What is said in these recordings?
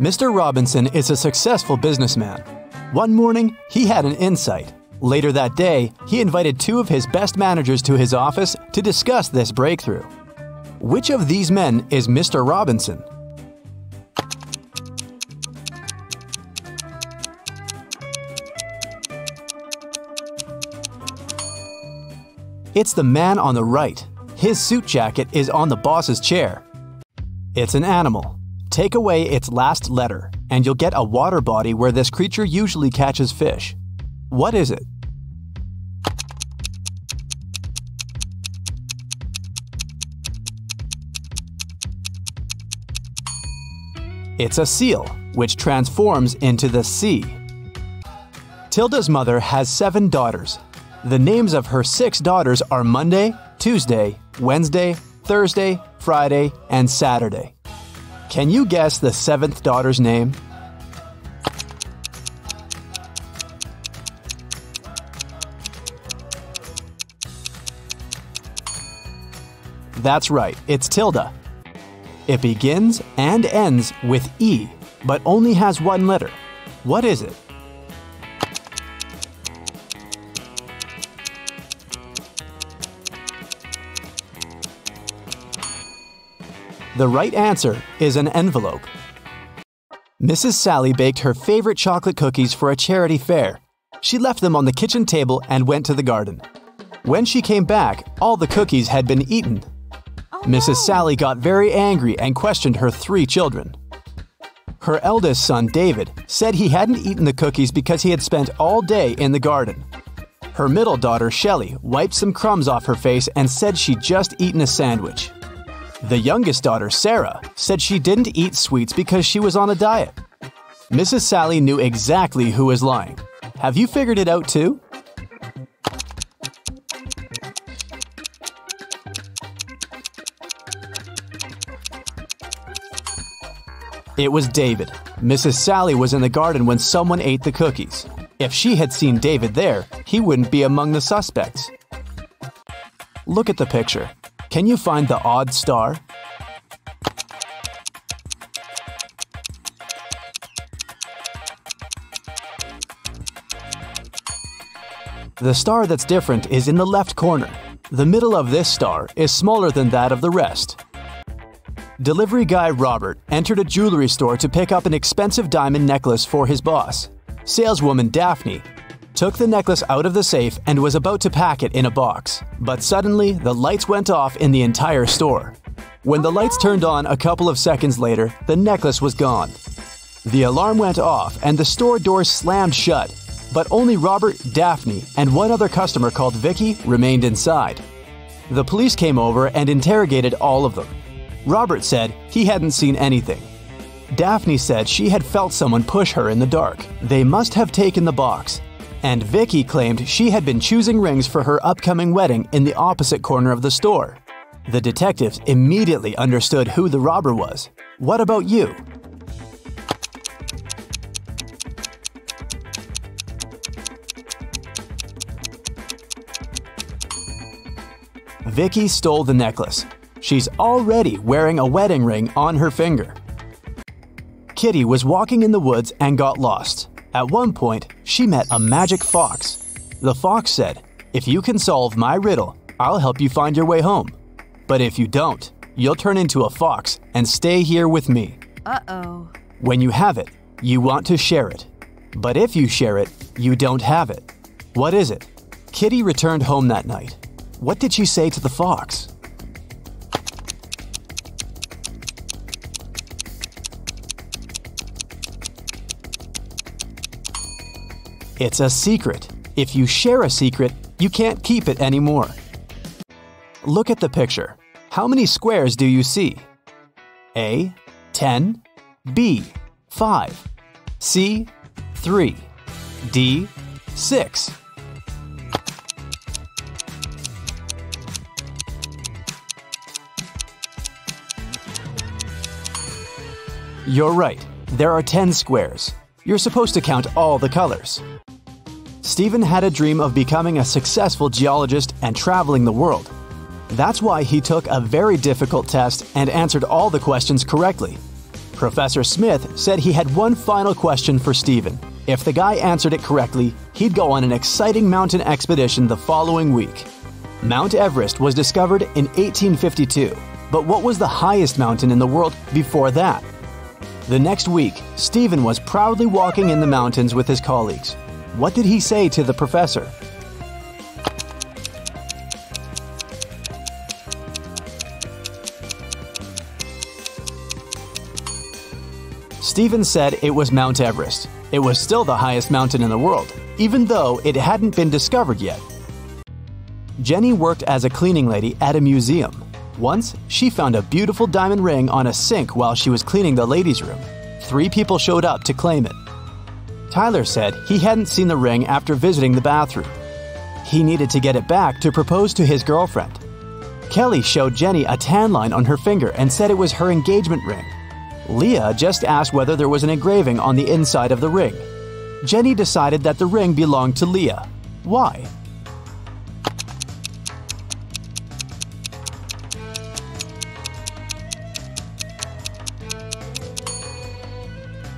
Mr. Robinson is a successful businessman. One morning, he had an insight. Later that day, he invited two of his best managers to his office to discuss this breakthrough. Which of these men is Mr. Robinson? It's the man on the right. His suit jacket is on the boss's chair. It's an animal. Take away its last letter, and you'll get a water body where this creature usually catches fish. What is it? It's a seal, which transforms into the sea. Tilda's mother has 7 daughters. The names of her 6 daughters are Monday, Tuesday, Wednesday, Thursday, Friday, and Saturday. Can you guess the 7th daughter's name? That's right, it's Tilda. It begins and ends with E, but only has 1 letter. What is it? The right answer is an envelope. Mrs. Sally baked her favorite chocolate cookies for a charity fair. She left them on the kitchen table and went to the garden. When she came back, all the cookies had been eaten. Mrs. Sally got very angry and questioned her 3 children. Her eldest son, David, said he hadn't eaten the cookies because he had spent all day in the garden. Her middle daughter, Shelley, wiped some crumbs off her face and said she'd just eaten a sandwich. The youngest daughter, Sarah, said she didn't eat sweets because she was on a diet. Mrs. Sally knew exactly who was lying. Have you figured it out too? It was David. Mrs. Sally was in the garden when someone ate the cookies. If she had seen David there, he wouldn't be among the suspects. Look at the picture. Can you find the odd star? The star that's different is in the left corner. The middle of this star is smaller than that of the rest. Delivery guy Robert entered a jewelry store to pick up an expensive diamond necklace for his boss. Saleswoman Daphne took the necklace out of the safe and was about to pack it in a box. But suddenly, the lights went off in the entire store. When the lights turned on a couple of seconds later, the necklace was gone. The alarm went off and the store doors slammed shut. But only Robert, Daphne, and one other customer called Vicky remained inside. The police came over and interrogated all of them. Robert said he hadn't seen anything. Daphne said she had felt someone push her in the dark. They must have taken the box. And Vicky claimed she had been choosing rings for her upcoming wedding in the opposite corner of the store. The detectives immediately understood who the robber was. What about you? Vicky stole the necklace. She's already wearing a wedding ring on her finger. Kitty was walking in the woods and got lost. At one point, she met a magic fox. The fox said, "If you can solve my riddle, I'll help you find your way home. But if you don't, you'll turn into a fox and stay here with me." Uh-oh. When you have it, you want to share it. But if you share it, you don't have it. What is it? Kitty returned home that night. What did she say to the fox? It's a secret. If you share a secret, you can't keep it anymore. Look at the picture. How many squares do you see? A, 10, B, 5, C, 3, D, 6. You're right. There are 10 squares. You're supposed to count all the colors. Stephen had a dream of becoming a successful geologist and traveling the world. That's why he took a very difficult test and answered all the questions correctly. Professor Smith said he had one final question for Stephen. If the guy answered it correctly, he'd go on an exciting mountain expedition the following week. Mount Everest was discovered in 1852, but what was the highest mountain in the world before that? The next week, Stephen was proudly walking in the mountains with his colleagues. What did he say to the professor? Stephen said it was Mount Everest. It was still the highest mountain in the world, even though it hadn't been discovered yet. Jenny worked as a cleaning lady at a museum. Once, she found a beautiful diamond ring on a sink while she was cleaning the ladies' room. 3 people showed up to claim it. Tyler said he hadn't seen the ring after visiting the bathroom. He needed to get it back to propose to his girlfriend. Kelly showed Jenny a tan line on her finger and said it was her engagement ring. Leah just asked whether there was an engraving on the inside of the ring. Jenny decided that the ring belonged to Leah. Why?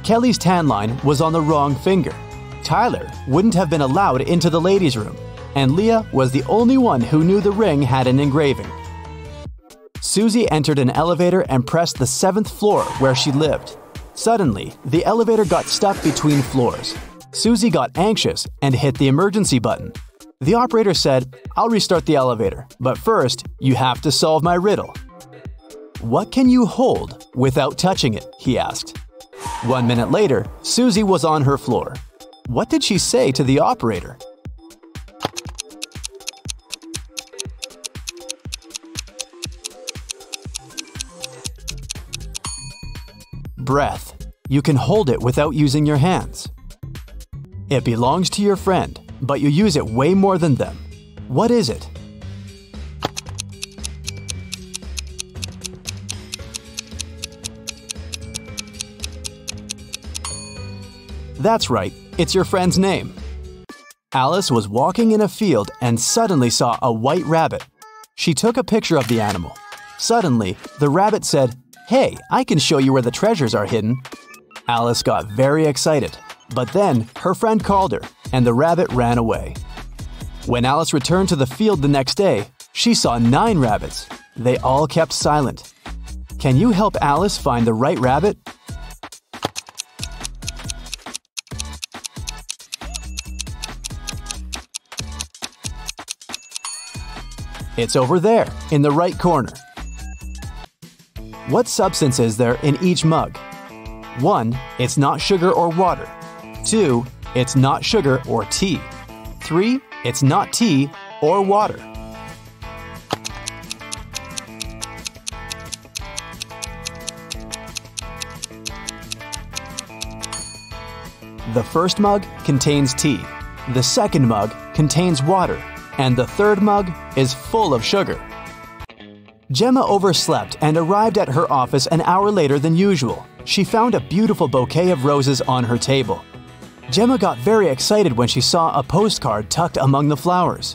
Kelly's tan line was on the wrong finger. Tyler wouldn't have been allowed into the ladies' room, and Leah was the only one who knew the ring had an engraving. Susie entered an elevator and pressed the 7th floor where she lived. Suddenly, the elevator got stuck between floors. Susie got anxious and hit the emergency button. The operator said, "I'll restart the elevator, but first, you have to solve my riddle." "What can you hold without touching it?" he asked. 1 minute later, Susie was on her floor. What did she say to the operator? Breath. You can hold it without using your hands. It belongs to your friend, but you use it way more than them. What is it? That's right, it's your friend's name. Alice was walking in a field and suddenly saw a white rabbit. She took a picture of the animal. Suddenly, the rabbit said, "Hey, I can show you where the treasures are hidden." Alice got very excited, but then her friend called her and the rabbit ran away. When Alice returned to the field the next day, she saw 9 rabbits. They all kept silent. Can you help Alice find the right rabbit? It's over there, in the right corner. What substance is there in each mug? 1. It's not sugar or water. 2. It's not sugar or tea. 3. It's not tea or water. The first mug contains tea. The second mug contains water. And the third mug is full of sugar. Gemma overslept and arrived at her office an hour later than usual. She found a beautiful bouquet of roses on her table. Gemma got very excited when she saw a postcard tucked among the flowers.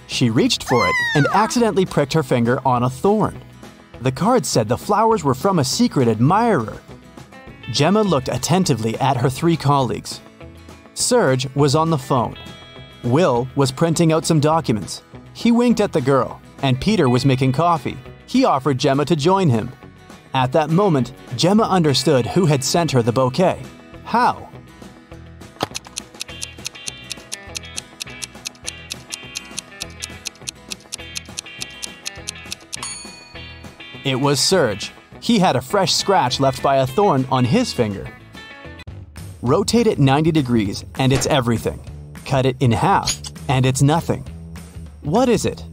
She reached for it and accidentally pricked her finger on a thorn. The card said the flowers were from a secret admirer. Gemma looked attentively at her 3 colleagues. Serge was on the phone. Will was printing out some documents. He winked at the girl, and Peter was making coffee. He offered Gemma to join him. At that moment, Gemma understood who had sent her the bouquet. How? It was Serge. He had a fresh scratch left by a thorn on his finger. Rotate it 90 degrees, and it's everything. Cut it in half, and it's nothing. What is it?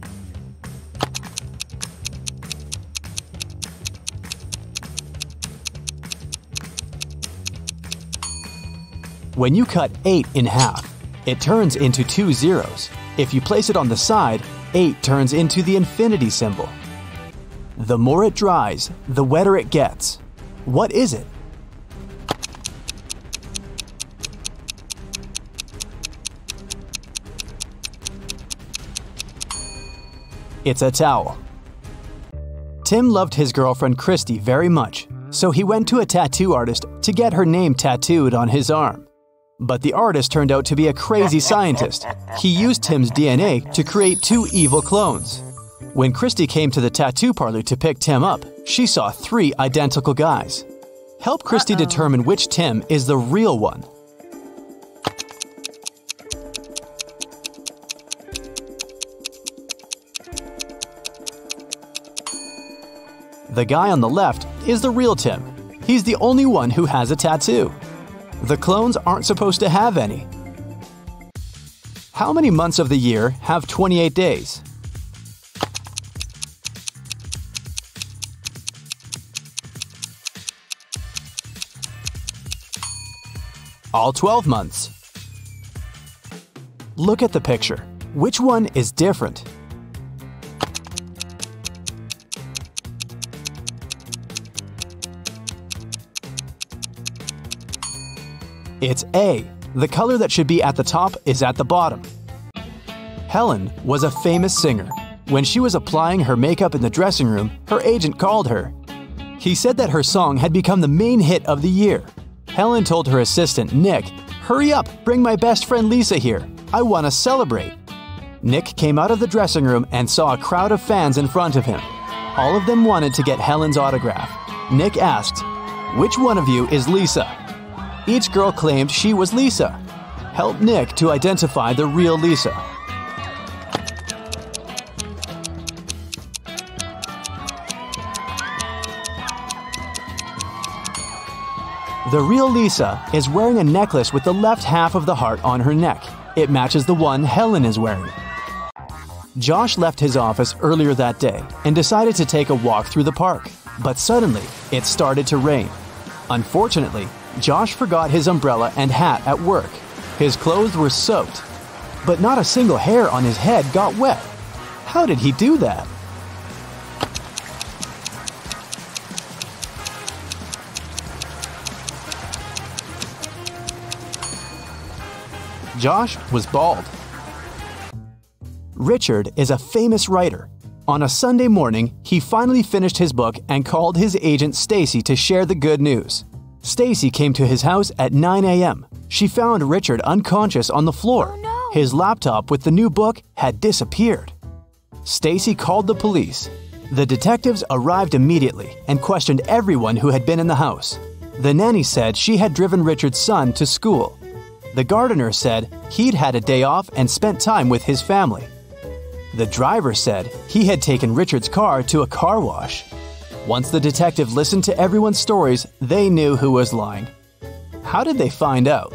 When you cut 8 in half, it turns into 2 zeros. If you place it on the side, 8 turns into the infinity symbol. The more it dries, the wetter it gets. What is it? It's a towel. Tim loved his girlfriend Christy very much, so he went to a tattoo artist to get her name tattooed on his arm. But the artist turned out to be a crazy scientist. He used Tim's DNA to create 2 evil clones. When Christy came to the tattoo parlor to pick Tim up, she saw 3 identical guys. Help Christy determine which Tim is the real one. The guy on the left is the real Tim. He's the only one who has a tattoo. The clones aren't supposed to have any. How many months of the year have 28 days? All 12 months. Look at the picture. Which one is different? It's A. The color that should be at the top is at the bottom. Helen was a famous singer. When she was applying her makeup in the dressing room, her agent called her. He said that her song had become the main hit of the year. Helen told her assistant, Nick, "Hurry up, bring my best friend Lisa here. I want to celebrate." Nick came out of the dressing room and saw a crowd of fans in front of him. All of them wanted to get Helen's autograph. Nick asked, "Which one of you is Lisa?" Each girl claimed she was Lisa. Help Nick to identify the real Lisa. The real Lisa is wearing a necklace with the left half of the heart on her neck. It matches the one Helen is wearing. Josh left his office earlier that day and decided to take a walk through the park. But suddenly, it started to rain. Unfortunately, Josh forgot his umbrella and hat at work. His clothes were soaked, but not a single hair on his head got wet. How did he do that? Josh was bald. Richard is a famous writer. On a Sunday morning, he finally finished his book and called his agent Stacy to share the good news. Stacy came to his house at 9 a.m. She found Richard unconscious on the floor. Oh, no. His laptop with the new book had disappeared. Stacy called the police. The detectives arrived immediately and questioned everyone who had been in the house. The nanny said she had driven Richard's son to school. The gardener said he'd had a day off and spent time with his family. The driver said he had taken Richard's car to a car wash. Once the detective listened to everyone's stories, they knew who was lying. How did they find out?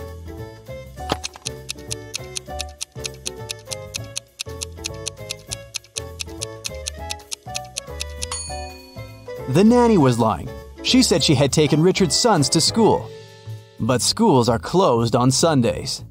The nanny was lying. She said she had taken Richard's sons to school. But schools are closed on Sundays.